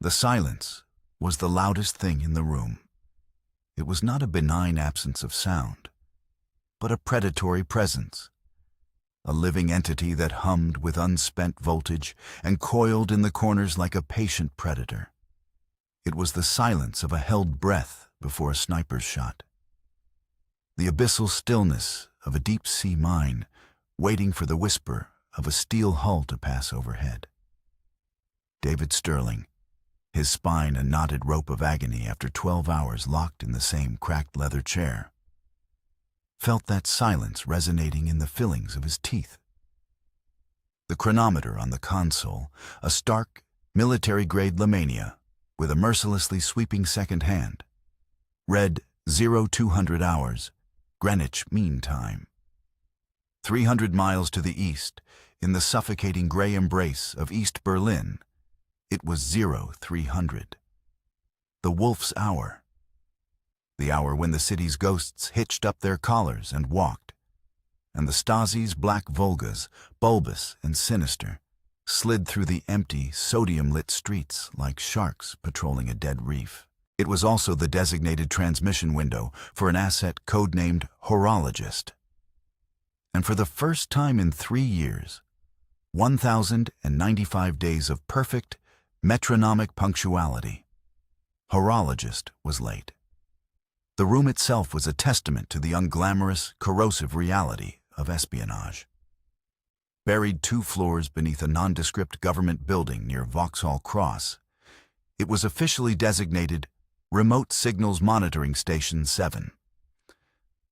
The silence was the loudest thing in the room. It was not a benign absence of sound, but a predatory presence, a living entity that hummed with unspent voltage and coiled in the corners like a patient predator. It was the silence of a held breath before a sniper's shot. The abyssal stillness of a deep-sea mine, waiting for the whisper of a steel hull to pass overhead. David Sterling, his spine a knotted rope of agony after 12 hours locked in the same cracked leather chair, felt that silence resonating in the fillings of his teeth. The chronometer on the console, a stark, military-grade Lamania with a mercilessly sweeping second hand, read 0200 hours, Greenwich Mean Time. 300 miles to the east, in the suffocating gray embrace of East Berlin, it was 0300. The Wolf's Hour. The hour when the city's ghosts hitched up their collars and walked, and the Stasi's black Volgas, bulbous and sinister, slid through the empty, sodium-lit streets like sharks patrolling a dead reef. It was also the designated transmission window for an asset codenamed Horologist. And for the first time in 3 years, 1,095 days of perfect, metronomic punctuality, Horologist was late. The room itself was a testament to the unglamorous, corrosive reality of espionage. Buried 2 floors beneath a nondescript government building near Vauxhall Cross, it was officially designated Remote Signals Monitoring Station 7.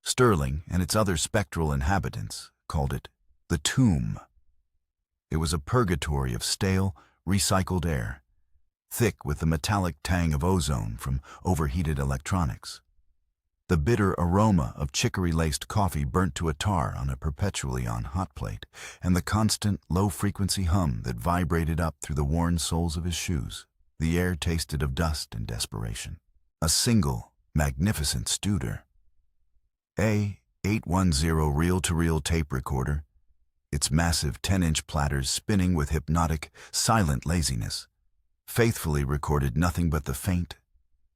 Sterling and its other spectral inhabitants called it the Tomb. It was a purgatory of stale, recycled air, thick with the metallic tang of ozone from overheated electronics. The bitter aroma of chicory-laced coffee burnt to a tar on a perpetually on hot plate, and the constant, low-frequency hum that vibrated up through the worn soles of his shoes. The air tasted of dust and desperation. A single, magnificent Studer, A810 reel-to-reel tape recorder, its massive 10-inch platters spinning with hypnotic, silent laziness, faithfully recorded nothing but the faint,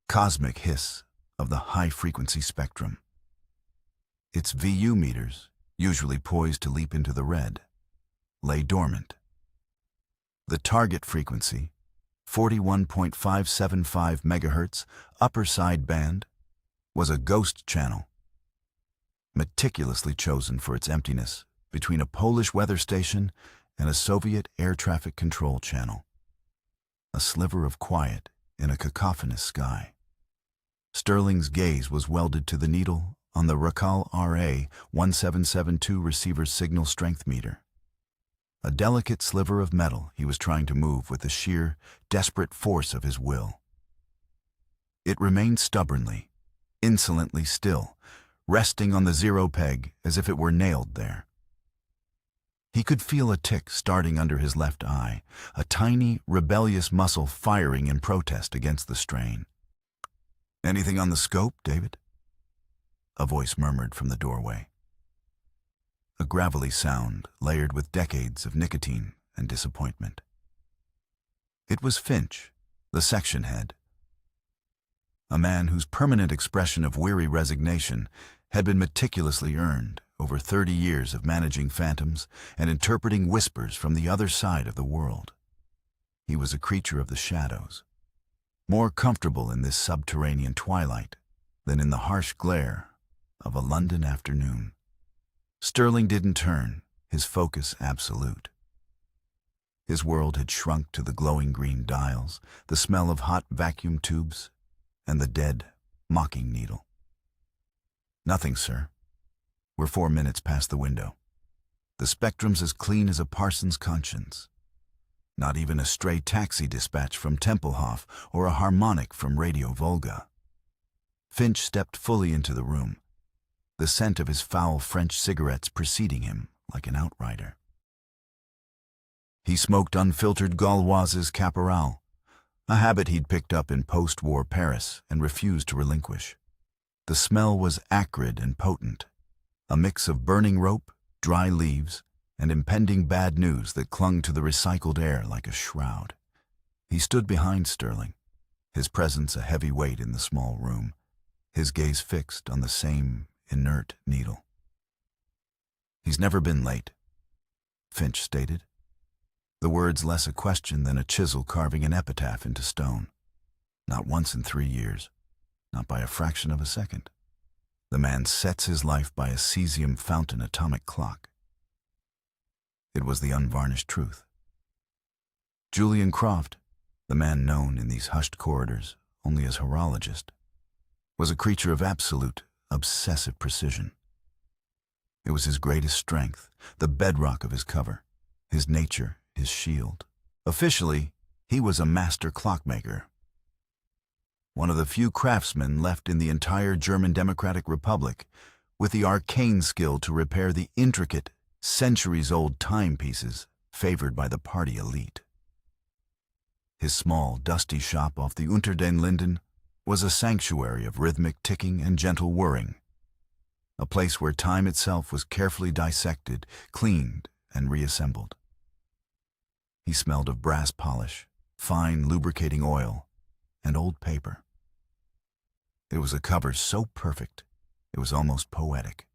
cosmic hiss of the high-frequency spectrum. Its VU meters, usually poised to leap into the red, lay dormant. The target frequency, 41.575 MHz upper side band, was a ghost channel, meticulously chosen for its emptiness between a Polish weather station and a Soviet air traffic control channel. A sliver of quiet in a cacophonous sky. Sterling's gaze was welded to the needle on the Racal RA-1772 receiver's signal strength meter. A delicate sliver of metal he was trying to move with the sheer, desperate force of his will. It remained stubbornly, insolently still, resting on the 0 peg as if it were nailed there. He could feel a tick starting under his left eye, a tiny, rebellious muscle firing in protest against the strain. "Anything on the scope, David?" a voice murmured from the doorway. A gravelly sound layered with decades of nicotine and disappointment. It was Finch, the section head. A man whose permanent expression of weary resignation had been meticulously earned over 30 years of managing phantoms and interpreting whispers from the other side of the world. He was a creature of the shadows, more comfortable in this subterranean twilight than in the harsh glare of a London afternoon. Sterling didn't turn, his focus absolute. His world had shrunk to the glowing green dials, the smell of hot vacuum tubes, and the dead, mocking needle. "Nothing, sir. We're 4 minutes past the window. The spectrum's as clean as a parson's conscience. Not even a stray taxi dispatch from Tempelhof or a harmonic from Radio Volga." Finch stepped fully into the room, the scent of his foul French cigarettes preceding him like an outrider. He smoked unfiltered Gauloise's Caporal, a habit he'd picked up in post-war Paris and refused to relinquish. The smell was acrid and potent, a mix of burning rope, dry leaves, and impending bad news that clung to the recycled air like a shroud. He stood behind Sterling, his presence a heavy weight in the small room, his gaze fixed on the same inert needle. "He's never been late," Finch stated, the words less a question than a chisel carving an epitaph into stone. "Not once in 3 years, not by a fraction of a second. The man sets his life by a cesium fountain atomic clock." It was the unvarnished truth. Julian Croft, the man known in these hushed corridors only as horologist, was a creature of absolute, obsessive precision. It was his greatest strength, the bedrock of his cover, his nature, his shield. Officially, he was a master clockmaker. One of the few craftsmen left in the entire German Democratic Republic with the arcane skill to repair the intricate, centuries-old timepieces favored by the party elite. His small, dusty shop off the Unter den Linden was a sanctuary of rhythmic ticking and gentle whirring, a place where time itself was carefully dissected, cleaned, and reassembled. He smelled of brass polish, fine lubricating oil, and old paper. It was a cover so perfect, it was almost poetic.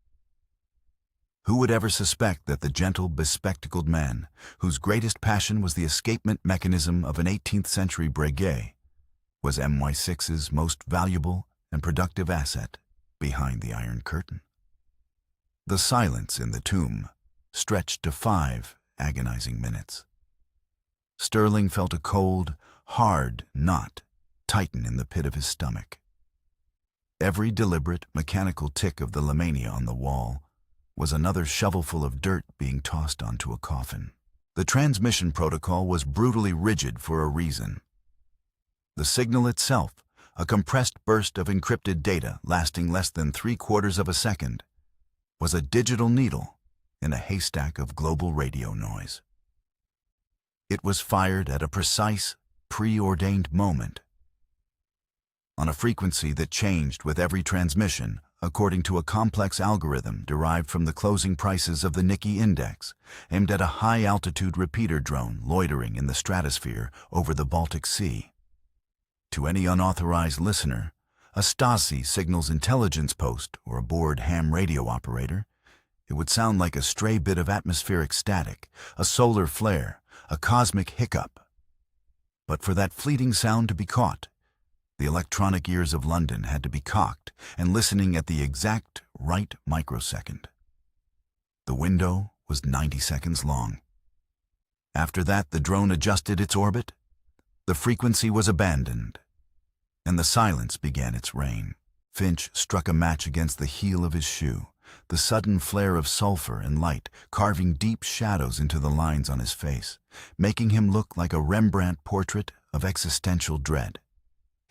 Who would ever suspect that the gentle, bespectacled man, whose greatest passion was the escapement mechanism of an 18th century breguet, was MI6's most valuable and productive asset behind the Iron Curtain? The silence in the tomb stretched to 5 agonizing minutes. Sterling felt a cold, hard knot tighten in the pit of his stomach. Every deliberate, mechanical tick of the lamania on the wall was another shovelful of dirt being tossed onto a coffin. The transmission protocol was brutally rigid for a reason. The signal itself, a compressed burst of encrypted data lasting less than 3/4 of a second, was a digital needle in a haystack of global radio noise. It was fired at a precise, preordained moment, on a frequency that changed with every transmission according to a complex algorithm derived from the closing prices of the Nikkei index, aimed at a high-altitude repeater drone loitering in the stratosphere over the Baltic Sea. To any unauthorized listener, a Stasi signals intelligence post or a bored ham radio operator, it would sound like a stray bit of atmospheric static, a solar flare, a cosmic hiccup. But for that fleeting sound to be caught, the electronic ears of London had to be cocked and listening at the exact right microsecond. The window was 90 seconds long. After that, the drone adjusted its orbit, the frequency was abandoned, and the silence began its reign. Finch struck a match against the heel of his shoe, the sudden flare of sulfur and light carving deep shadows into the lines on his face, making him look like a Rembrandt portrait of existential dread.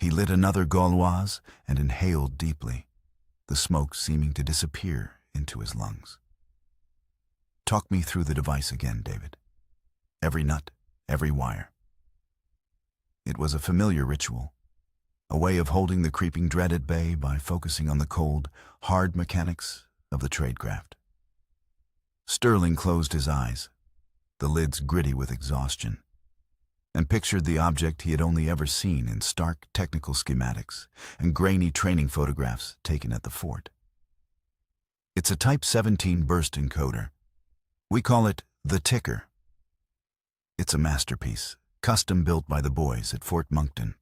He lit another Gauloise and inhaled deeply, the smoke seeming to disappear into his lungs. "Talk me through the device again, David. Every nut, every wire." It was a familiar ritual, a way of holding the creeping dread at bay by focusing on the cold, hard mechanics of the tradecraft. Sterling closed his eyes, the lids gritty with exhaustion, and pictured the object he had only ever seen in stark technical schematics and grainy training photographs taken at the fort. It's a Type 17 burst encoder. We call it the Ticker. It's a masterpiece, custom built by the boys at Fort Monkton.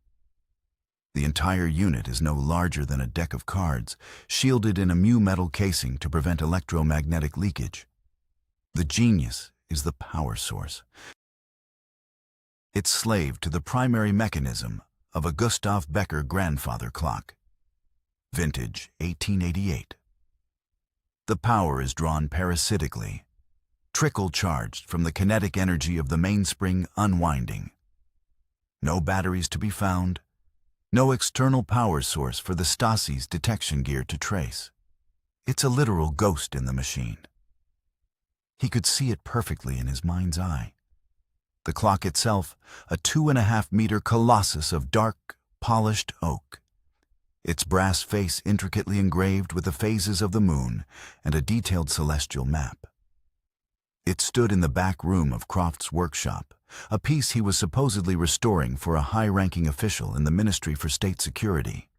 The entire unit is no larger than a deck of cards, shielded in a mu metal casing to prevent electromagnetic leakage. The genius is the power source. It's slave to the primary mechanism of a Gustav Becker grandfather clock. Vintage 1888. The power is drawn parasitically, trickle-charged from the kinetic energy of the mainspring unwinding. No batteries to be found, no external power source for the Stasi's detection gear to trace. It's a literal ghost in the machine. He could see it perfectly in his mind's eye. The clock itself, a 2.5-meter colossus of dark, polished oak. Its brass face intricately engraved with the phases of the moon and a detailed celestial map. It stood in the back room of Croft's workshop, a piece he was supposedly restoring for a high-ranking official in the Ministry for State Security.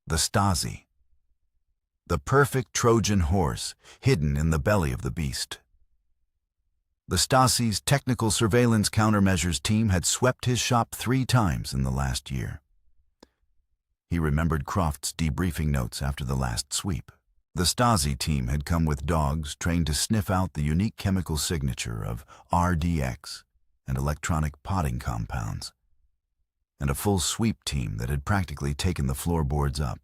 The Stasi. The perfect Trojan horse hidden in the belly of the beast. The Stasi's technical surveillance countermeasures team had swept his shop 3 times in the last year. He remembered Croft's debriefing notes after the last sweep. The Stasi team had come with dogs trained to sniff out the unique chemical signature of RDX and electronic potting compounds, and a full sweep team that had practically taken the floorboards up.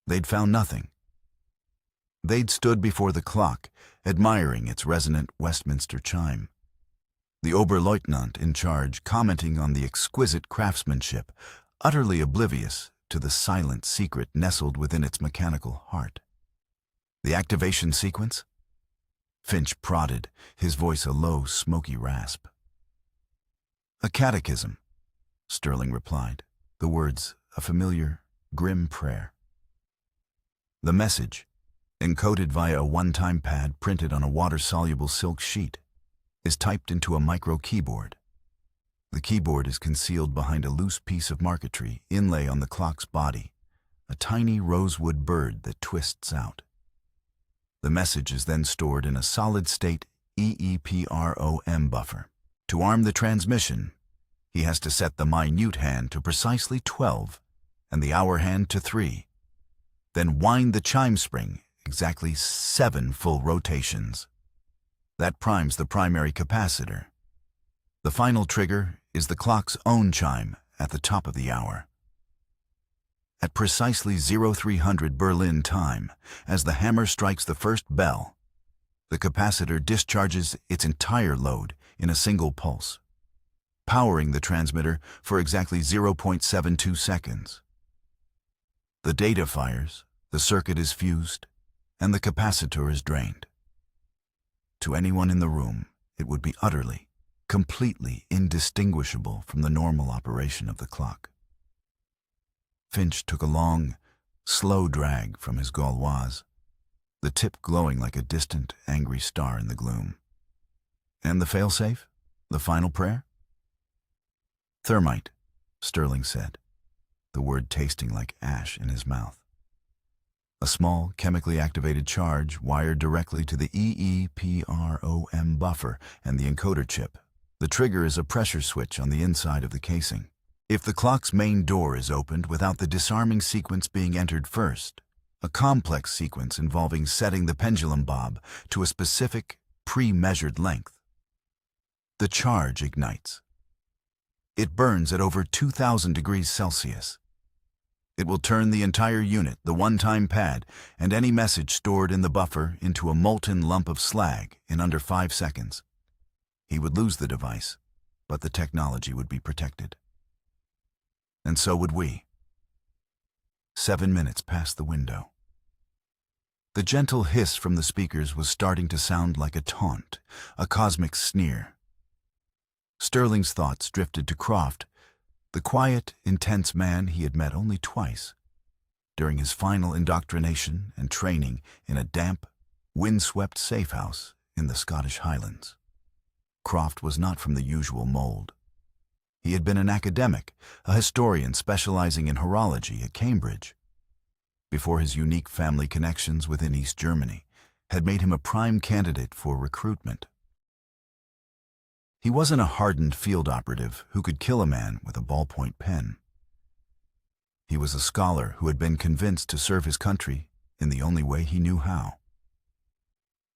They'd found nothing. They'd stood before the clock, admiring its resonant Westminster chime. The Oberleutnant in charge commenting on the exquisite craftsmanship, utterly oblivious to the silent secret nestled within its mechanical heart. The activation sequence? Finch prodded, his voice a low, smoky rasp. A catechism, Sterling replied, the words a familiar, grim prayer. The message, encoded via a one-time pad printed on a water-soluble silk sheet, is typed into a micro-keyboard. The keyboard is concealed behind a loose piece of marquetry inlay on the clock's body, a tiny rosewood bird that twists out. The message is then stored in a solid-state EEPROM buffer. To arm the transmission, he has to set the minute hand to precisely 12 and the hour hand to 3, then wind the chime spring exactly 7 full rotations. That primes the primary capacitor. The final trigger is the clock's own chime at the top of the hour. At precisely 0300 Berlin time, as the hammer strikes the first bell, the capacitor discharges its entire load in a single pulse, powering the transmitter for exactly 0.72 seconds. The data fires, the circuit is fused, and the capacitor is drained. To anyone in the room, it would be utterly, completely indistinguishable from the normal operation of the clock. Finch took a long, slow drag from his Gauloise, the tip glowing like a distant, angry star in the gloom. And the failsafe? The final prayer? Thermite, Sterling said, the word tasting like ash in his mouth. A small, chemically activated charge wired directly to the EEPROM buffer and the encoder chip. The trigger is a pressure switch on the inside of the casing. If the clock's main door is opened without the disarming sequence being entered first, a complex sequence involving setting the pendulum bob to a specific, pre-measured length, the charge ignites. It burns at over 2,000 degrees Celsius. It will turn the entire unit, the one-time pad, and any message stored in the buffer into a molten lump of slag in under 5 seconds. He would lose the device, but the technology would be protected. And so would we. 7 minutes past the window. The gentle hiss from the speakers was starting to sound like a taunt, a cosmic sneer. Sterling's thoughts drifted to Croft, the quiet, intense man he had met only twice, during his final indoctrination and training in a damp, windswept safe house in the Scottish Highlands. Croft was not from the usual mold. He had been an academic, a historian specializing in horology at Cambridge, before his unique family connections within East Germany had made him a prime candidate for recruitment. He wasn't a hardened field operative who could kill a man with a ballpoint pen. He was a scholar who had been convinced to serve his country in the only way he knew how.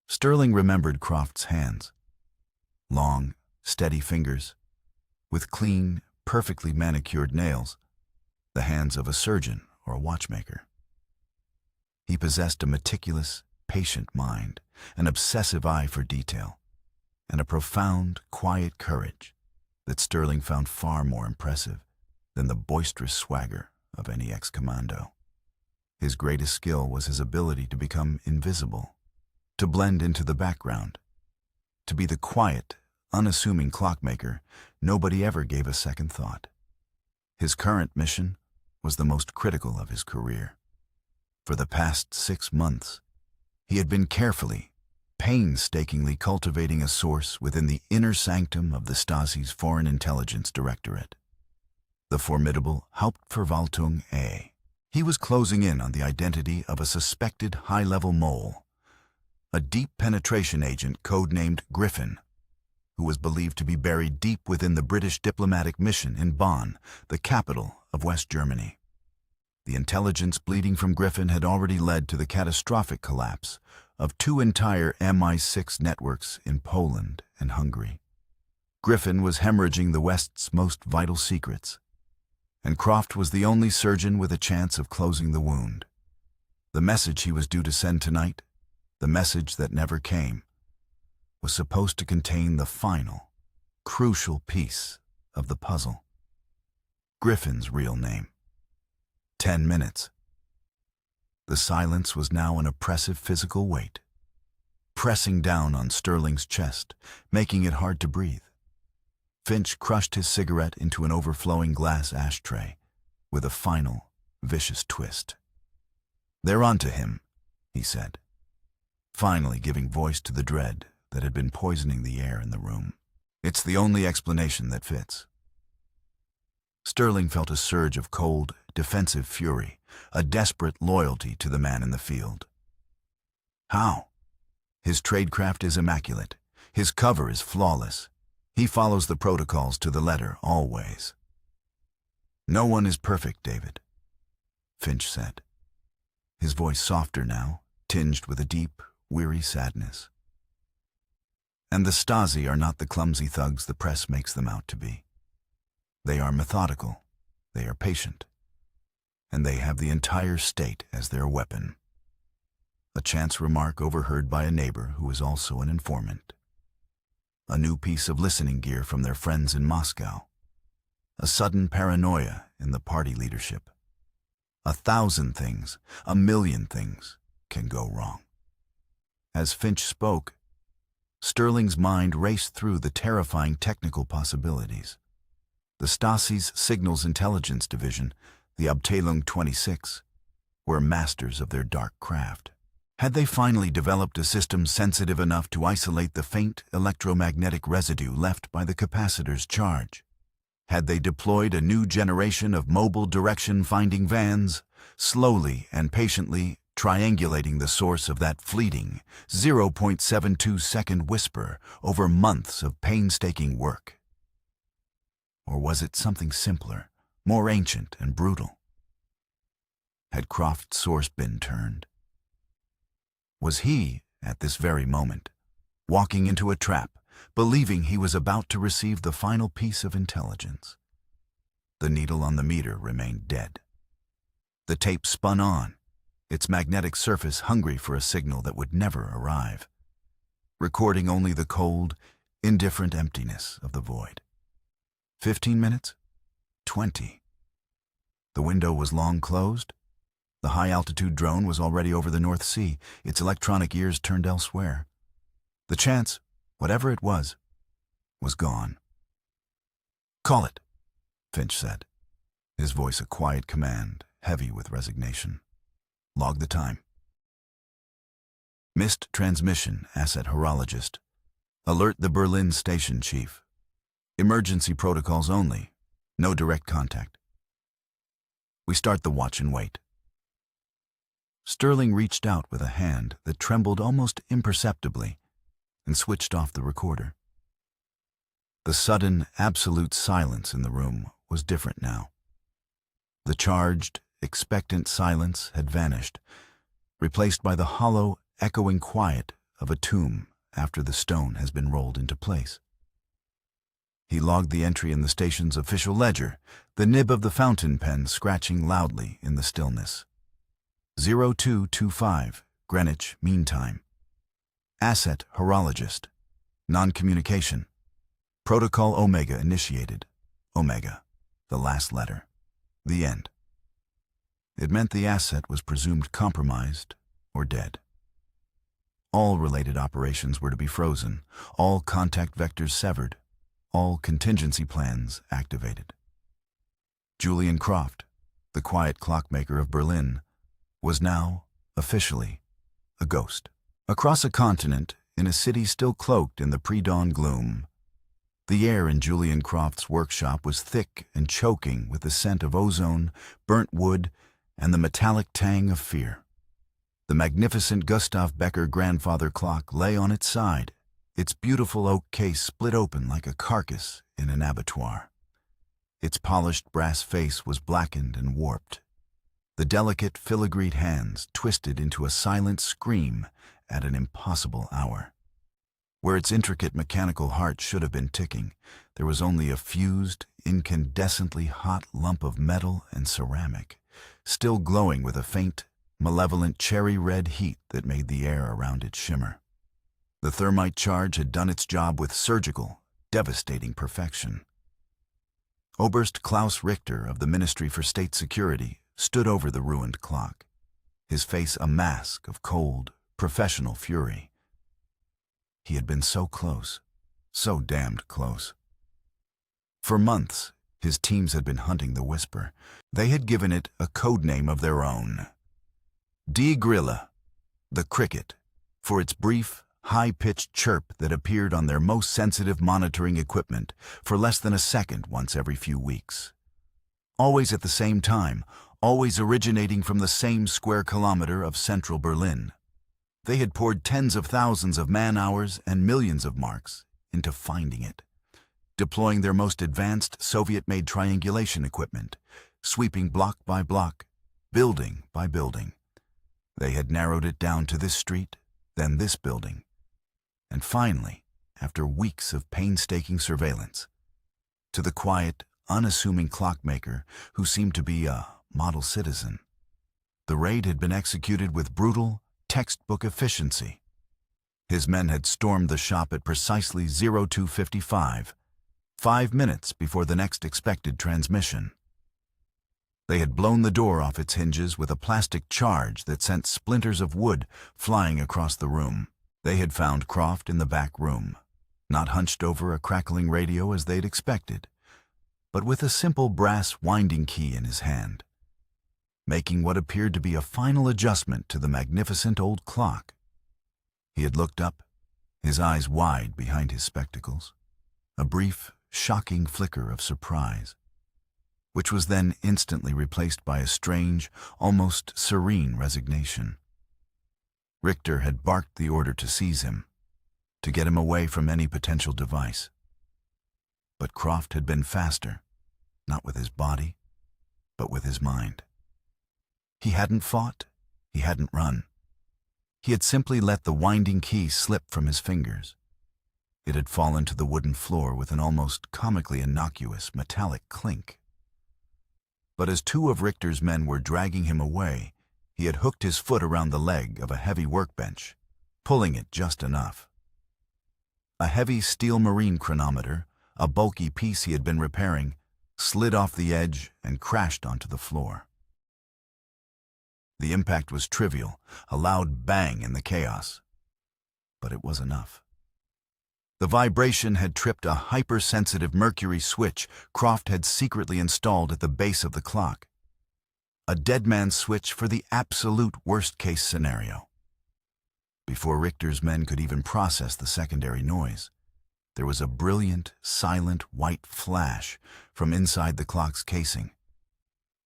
Sterling remembered Croft's hands. Long, steady fingers, with clean, perfectly manicured nails, the hands of a surgeon or a watchmaker. He possessed a meticulous, patient mind, an obsessive eye for detail, and a profound, quiet courage that Sterling found far more impressive than the boisterous swagger of any ex-commando. His greatest skill was his ability to become invisible, to blend into the background, to be the quiet, unassuming clockmaker nobody ever gave a second thought. His current mission was the most critical of his career. For the past 6 months, he had been carefully, painstakingly cultivating a source within the inner sanctum of the Stasi's Foreign Intelligence Directorate, the formidable Hauptverwaltung A. He was closing in on the identity of a suspected high-level mole, a deep penetration agent codenamed Griffin, who was believed to be buried deep within the British diplomatic mission in Bonn, the capital of West Germany. The intelligence bleeding from Griffin had already led to the catastrophic collapse of two entire MI6 networks in Poland and Hungary. Griffin was hemorrhaging the West's most vital secrets, and Croft was the only surgeon with a chance of closing the wound. The message he was due to send tonight, the message that never came, was supposed to contain the final, crucial piece of the puzzle. Griffin's real name. 10 minutes. The silence was now an oppressive physical weight, pressing down on Sterling's chest, making it hard to breathe. Finch crushed his cigarette into an overflowing glass ashtray with a final, vicious twist. "They're onto him," he said, finally giving voice to the dread that had been poisoning the air in the room. "It's the only explanation that fits." Sterling felt a surge of cold, defensive fury, a desperate loyalty to the man in the field. How? His tradecraft is immaculate. His cover is flawless. He follows the protocols to the letter, always. "No one is perfect, David," Finch said, his voice softer now, tinged with a deep, weary sadness. "And the Stasi are not the clumsy thugs the press makes them out to be. They are methodical, they are patient, and they have the entire state as their weapon." A chance remark overheard by a neighbor who was also an informant. A new piece of listening gear from their friends in Moscow. A sudden paranoia in the party leadership. 1,000 things, 1,000,000 things can go wrong. As Finch spoke, Sterling's mind raced through the terrifying technical possibilities. The Stasi's Signals Intelligence Division, the Abteilung 26, were masters of their dark craft. Had they finally developed a system sensitive enough to isolate the faint electromagnetic residue left by the capacitor's charge? Had they deployed a new generation of mobile direction-finding vans, slowly and patiently triangulating the source of that fleeting 0.72-second whisper over months of painstaking work? Or was it something simpler, more ancient and brutal? Had Croft's source been turned? Was he, at this very moment, walking into a trap, believing he was about to receive the final piece of intelligence? The needle on the meter remained dead. The tape spun on, its magnetic surface hungry for a signal that would never arrive, recording only the cold, indifferent emptiness of the void. 15 minutes? 20. The window was long closed. The high-altitude drone was already over the North Sea, its electronic ears turned elsewhere. The chance, whatever it was gone. "Call it," Finch said, his voice a quiet command, heavy with resignation. "Log the time." "Missed transmission, asset horologist. Alert the Berlin station chief. Emergency protocols only, no direct contact. We start the watch and wait." Sterling reached out with a hand that trembled almost imperceptibly and switched off the recorder. The sudden, absolute silence in the room was different now. The charged, expectant silence had vanished, replaced by the hollow, echoing quiet of a tomb after the stone has been rolled into place. He logged the entry in the station's official ledger, the nib of the fountain pen scratching loudly in the stillness. 0225, Greenwich Mean Time. Asset horologist. Non-communication. Protocol Omega initiated. Omega, the last letter. The end. It meant the asset was presumed compromised or dead. All related operations were to be frozen, all contact vectors severed, all contingency plans activated. Julian Croft, the quiet clockmaker of Berlin, was now, officially, a ghost. Across a continent, in a city still cloaked in the pre-dawn gloom. The air in Julian Croft's workshop was thick and choking with the scent of ozone, burnt wood, and the metallic tang of fear. The magnificent Gustav Becker grandfather clock lay on its side, its beautiful oak case split open like a carcass in an abattoir. Its polished brass face was blackened and warped. The delicate filigreed hands twisted into a silent scream at an impossible hour. Where its intricate mechanical heart should have been ticking, there was only a fused, incandescently hot lump of metal and ceramic, still glowing with a faint, malevolent cherry-red heat that made the air around it shimmer. The thermite charge had done its job with surgical, devastating perfection. Oberst Klaus Richter of the Ministry for State Security stood over the ruined clock, his face a mask of cold, professional fury. He had been so close, so damned close. For months, his teams had been hunting the Whisper. They had given it a code name of their own. Die Grille, the cricket, for its brief, high-pitched chirp that appeared on their most sensitive monitoring equipment for less than a second once every few weeks. Always at the same time, always originating from the same square kilometer of central Berlin. They had poured tens of thousands of man-hours and millions of marks into finding it, deploying their most advanced Soviet-made triangulation equipment, sweeping block by block, building by building. They had narrowed it down to this street, then this building. And finally, after weeks of painstaking surveillance, to the quiet, unassuming clockmaker who seemed to be a model citizen. The raid had been executed with brutal, textbook efficiency. His men had stormed the shop at precisely 02:55, 5 minutes before the next expected transmission. They had blown the door off its hinges with a plastic charge that sent splinters of wood flying across the room. They had found Croft in the back room, not hunched over a crackling radio as they'd expected, but with a simple brass winding key in his hand, making what appeared to be a final adjustment to the magnificent old clock. He had looked up, his eyes wide behind his spectacles, a brief, shocking flicker of surprise, which was then instantly replaced by a strange, almost serene resignation. Richter had barked the order to seize him, to get him away from any potential device. But Croft had been faster, not with his body, but with his mind. He hadn't fought, he hadn't run. He had simply let the winding key slip from his fingers. It had fallen to the wooden floor with an almost comically innocuous metallic clink. But as two of Richter's men were dragging him away, he had hooked his foot around the leg of a heavy workbench, pulling it just enough. A heavy steel marine chronometer, a bulky piece he had been repairing, slid off the edge and crashed onto the floor. The impact was trivial, a loud bang in the chaos. But it was enough. The vibration had tripped a hypersensitive mercury switch Croft had secretly installed at the base of the clock. A dead man's switch for the absolute worst-case scenario. Before Richter's men could even process the secondary noise, there was a brilliant, silent white flash from inside the clock's casing.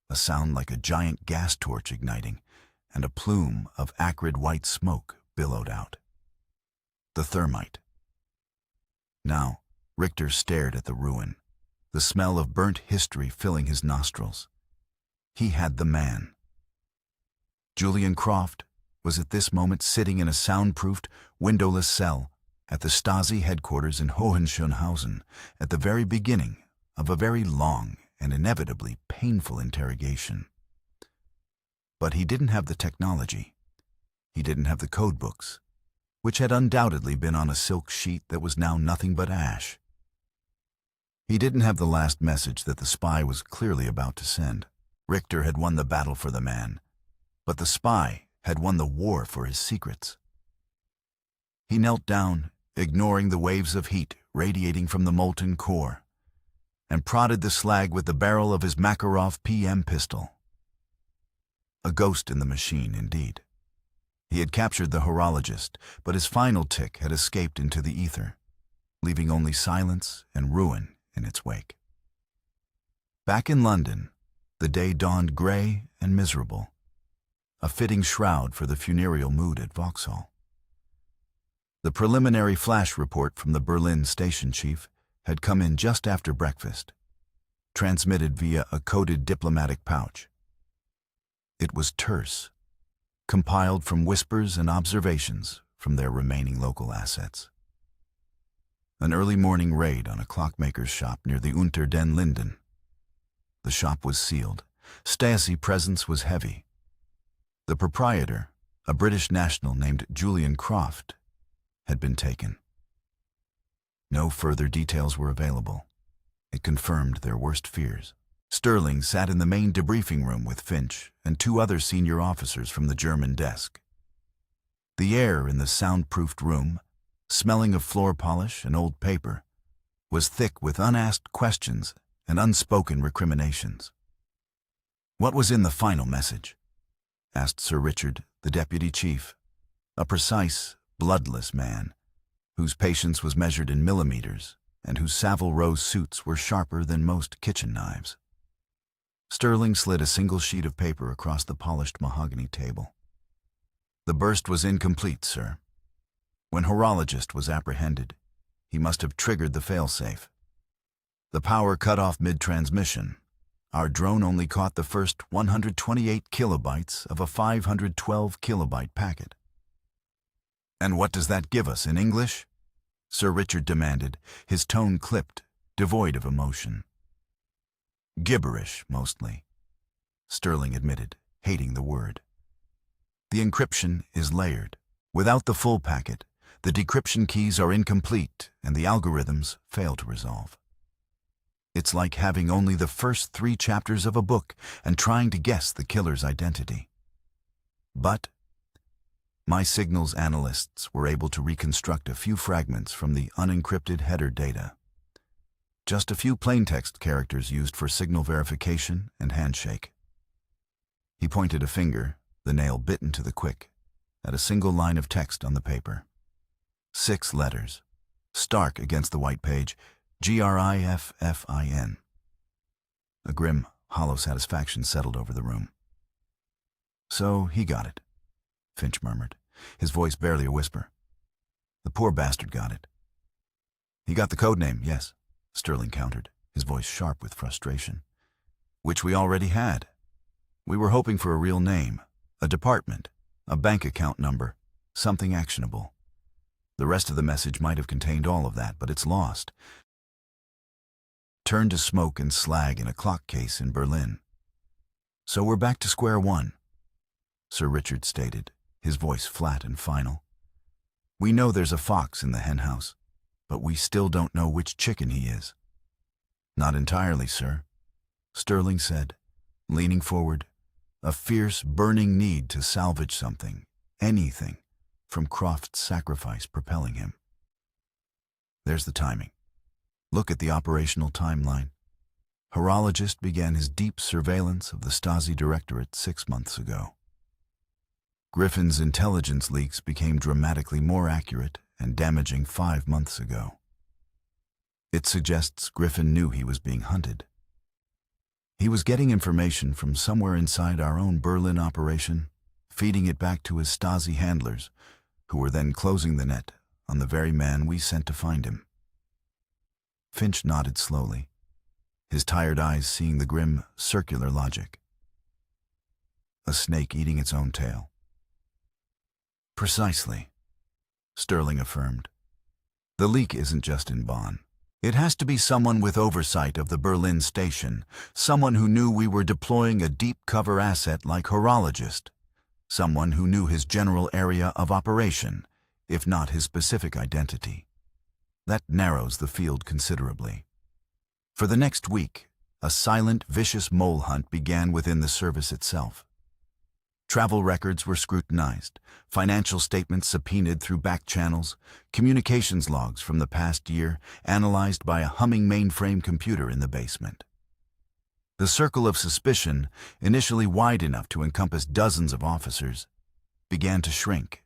A sound like a giant gas torch igniting, and a plume of acrid white smoke billowed out. The thermite. Now, Richter stared at the ruin, the smell of burnt history filling his nostrils. He had the man. Julian Croft was at this moment sitting in a soundproofed, windowless cell at the Stasi headquarters in Hohenschönhausen at the very beginning of a very long and inevitably painful interrogation. But he didn't have the technology. He didn't have the code books, which had undoubtedly been on a silk sheet that was now nothing but ash. He didn't have the last message that the spy was clearly about to send. Richter had won the battle for the man, but the spy had won the war for his secrets. He knelt down, ignoring the waves of heat radiating from the molten core, and prodded the slag with the barrel of his Makarov PM pistol. A ghost in the machine, indeed. He had captured the horologist, but his final tick had escaped into the ether, leaving only silence and ruin in its wake. Back in London, the day dawned grey and miserable, a fitting shroud for the funereal mood at Vauxhall. The preliminary flash report from the Berlin station chief had come in just after breakfast, transmitted via a coded diplomatic pouch. It was terse, compiled from whispers and observations from their remaining local assets. An early morning raid on a clockmaker's shop near the Unter den Linden. The shop was sealed. Stasi presence was heavy. The proprietor, a British national named Julian Croft, had been taken. No further details were available. It confirmed their worst fears. Sterling sat in the main debriefing room with Finch and two other senior officers from the German desk. The air in the soundproofed room, smelling of floor polish and old paper, was thick with unasked questions and unspoken recriminations. "What was in the final message?" asked Sir Richard, the deputy chief, a precise, bloodless man, whose patience was measured in millimeters and whose Savile Row suits were sharper than most kitchen knives. Sterling slid a single sheet of paper across the polished mahogany table. "The burst was incomplete, sir. When horologist was apprehended, he must have triggered the failsafe. The power cut off mid-transmission. Our drone only caught the first 128 kilobytes of a 512 kilobyte packet." "And what does that give us in English?" Sir Richard demanded, his tone clipped, devoid of emotion. "Gibberish, mostly," Sterling admitted, hating the word. "The encryption is layered. Without the full packet, the decryption keys are incomplete and the algorithms fail to resolve. It's like having only the first 3 chapters of a book and trying to guess the killer's identity. But my signals analysts were able to reconstruct a few fragments from the unencrypted header data. Just a few plaintext characters used for signal verification and handshake." He pointed a finger, the nail bitten to the quick, at a single line of text on the paper. 6 letters, stark against the white page, GRIFFIN. A grim, hollow satisfaction settled over the room. "So he got it," Finch murmured, his voice barely a whisper. "The poor bastard got it." "He got the code name, yes," Sterling countered, his voice sharp with frustration. "Which we already had. We were hoping for a real name, a department, a bank account number, something actionable. The rest of the message might have contained all of that, but it's lost. Turned to smoke and slag in a clock case in Berlin. So we're back to square one," Sir Richard stated, his voice flat and final. "We know there's a fox in the henhouse, but we still don't know which chicken he is." "Not entirely, sir," Sterling said, leaning forward, a fierce, burning need to salvage something, anything, from Croft's sacrifice propelling him. "There's the timing. Look at the operational timeline. Horologist began his deep surveillance of the Stasi Directorate 6 months ago. Griffin's intelligence leaks became dramatically more accurate and damaging 5 months ago. It suggests Griffin knew he was being hunted. He was getting information from somewhere inside our own Berlin operation, feeding it back to his Stasi handlers, who were then closing the net on the very man we sent to find him." Finch nodded slowly, his tired eyes seeing the grim, circular logic. "A snake eating its own tail." "Precisely," Sterling affirmed. "The leak isn't just in Bonn. It has to be someone with oversight of the Berlin station, someone who knew we were deploying a deep cover asset like horologist, someone who knew his general area of operation, if not his specific identity. That narrows the field considerably. For the next week, a silent, vicious mole hunt began within the service itself. Travel records were scrutinized, financial statements subpoenaed through back channels, communications logs from the past year analyzed by a humming mainframe computer in the basement. The circle of suspicion, initially wide enough to encompass dozens of officers, began to shrink.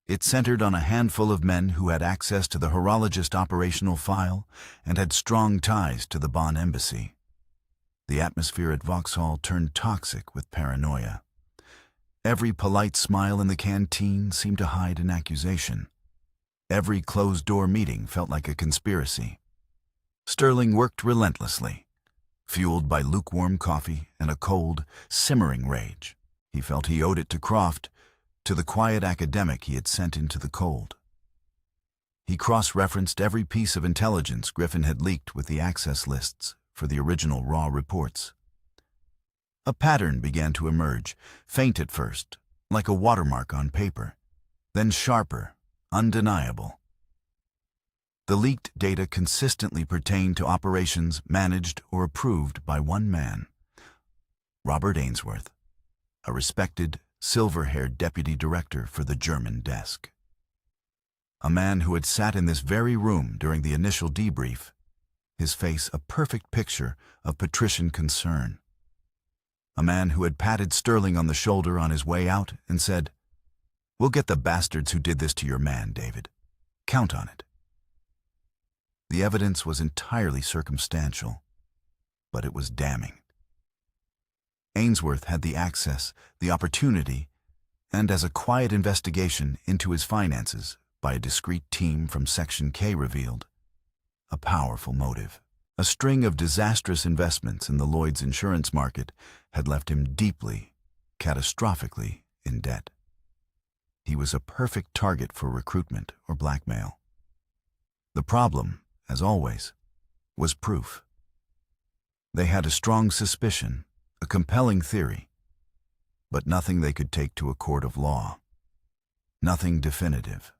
It centered on a handful of men who had access to the horologist operational file and had strong ties to the Bonn embassy. The atmosphere at Vauxhall turned toxic with paranoia. Every polite smile in the canteen seemed to hide an accusation. Every closed-door meeting felt like a conspiracy. Sterling worked relentlessly, fueled by lukewarm coffee and a cold, simmering rage. He felt he owed it to Croft, to the quiet academic he had sent into the cold. He cross-referenced every piece of intelligence Griffin had leaked with the access lists for the original raw reports. A pattern began to emerge, faint at first, like a watermark on paper, then sharper, undeniable. The leaked data consistently pertained to operations managed or approved by one man, Robert Ainsworth, a respected, silver-haired deputy director for the German desk. A man who had sat in this very room during the initial debrief, his face a perfect picture of patrician concern. A man who had patted Sterling on the shoulder on his way out and said, "We'll get the bastards who did this to your man, David. Count on it." The evidence was entirely circumstantial, but it was damning. Ainsworth had the access, the opportunity, and as a quiet investigation into his finances by a discreet team from Section K revealed, a powerful motive. A string of disastrous investments in the Lloyd's insurance market had left him deeply, catastrophically in debt. He was a perfect target for recruitment or blackmail. The problem, as always, was proof. They had a strong suspicion, a compelling theory, but nothing they could take to a court of law. Nothing definitive.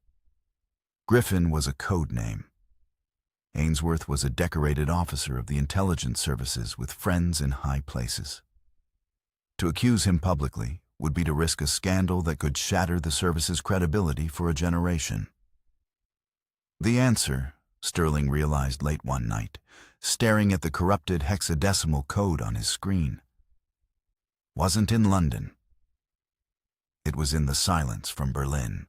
Griffin was a code name. Ainsworth was a decorated officer of the intelligence services with friends in high places. To accuse him publicly would be to risk a scandal that could shatter the service's credibility for a generation. The answer, Sterling realized late one night, staring at the corrupted hexadecimal code on his screen, wasn't in London. It was in the silence from Berlin.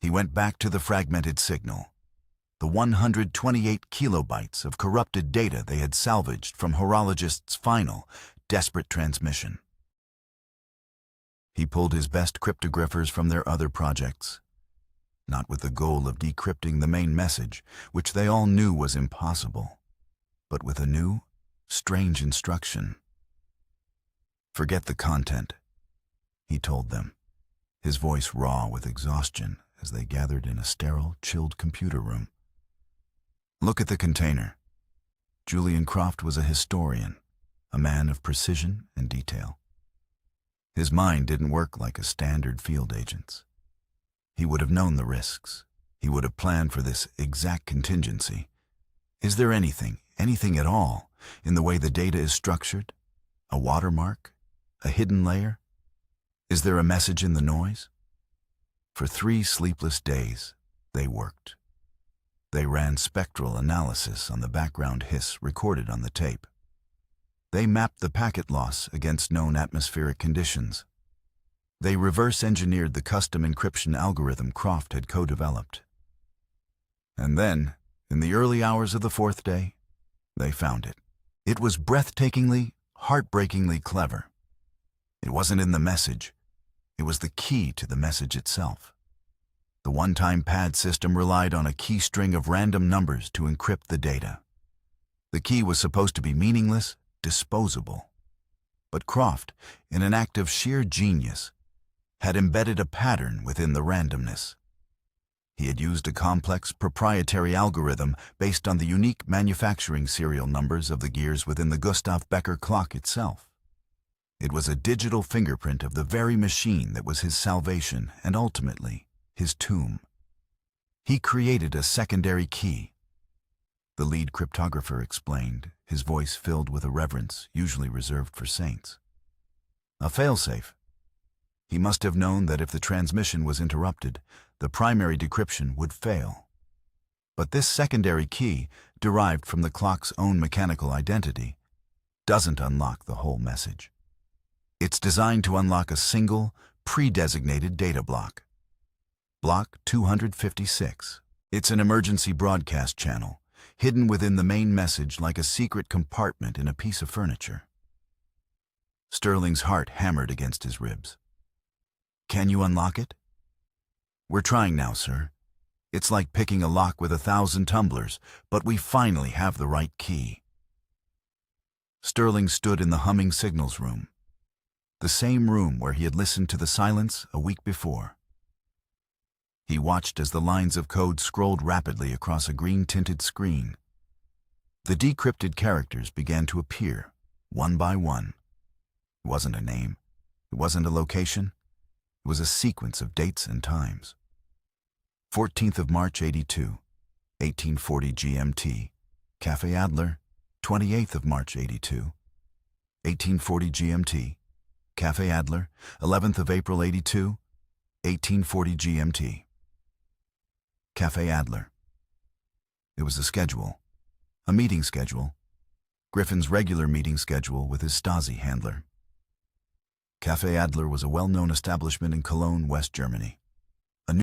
He went back to the fragmented signal, the 128 kilobytes of corrupted data they had salvaged from horologists' final, desperate transmission. He pulled his best cryptographers from their other projects, not with the goal of decrypting the main message, which they all knew was impossible, but with a new, strange instruction. "Forget the content," he told them, his voice raw with exhaustion as they gathered in a sterile, chilled computer room. "Look at the container." Julian Croft was a historian, a man of precision and detail. His mind didn't work like a standard field agent's. He would have known the risks. He would have planned for this exact contingency. Is there anything at all, in the way the data is structured? A watermark? A hidden layer? Is there a message in the noise? For 3 sleepless days, they worked. They ran spectral analysis on the background hiss recorded on the tape. They mapped the packet loss against known atmospheric conditions. They reverse-engineered the custom encryption algorithm Croft had co-developed. And then, in the early hours of the 4th day, they found it. It was breathtakingly, heartbreakingly clever. It wasn't in the message. It was the key to the message itself. The one-time pad system relied on a key string of random numbers to encrypt the data. The key was supposed to be meaningless, disposable. But Croft, in an act of sheer genius, had embedded a pattern within the randomness. He had used a complex proprietary algorithm based on the unique manufacturing serial numbers of the gears within the Gustav Becker clock itself. It was a digital fingerprint of the very machine that was his salvation and ultimately his tomb. He created a secondary key. The lead cryptographer explained, his voice filled with a reverence usually reserved for saints. A failsafe. He must have known that if the transmission was interrupted, the primary decryption would fail. But this secondary key, derived from the clock's own mechanical identity, doesn't unlock the whole message. It's designed to unlock a single, pre-designated data block. Block 256. It's an emergency broadcast channel, hidden within the main message like a secret compartment in a piece of furniture. Sterling's heart hammered against his ribs. Can you unlock it? We're trying now, sir. It's like picking a lock with 1,000 tumblers, but we finally have the right key. Sterling stood in the humming signals room, the same room where he had listened to the silence a week before. He watched as the lines of code scrolled rapidly across a green-tinted screen. The decrypted characters began to appear, one by one. It wasn't a name. It wasn't a location. It was a sequence of dates and times. 14th of March, 82, 1840 GMT, Cafe Adler. 28th of March, 82, 1840 GMT, Cafe Adler. 11th of April, 82, 1840 GMT, Cafe Adler. It was a schedule, a meeting schedule, Griffin's regular meeting schedule with his Stasi handler. Cafe Adler was a well-known establishment in Cologne, West Germany.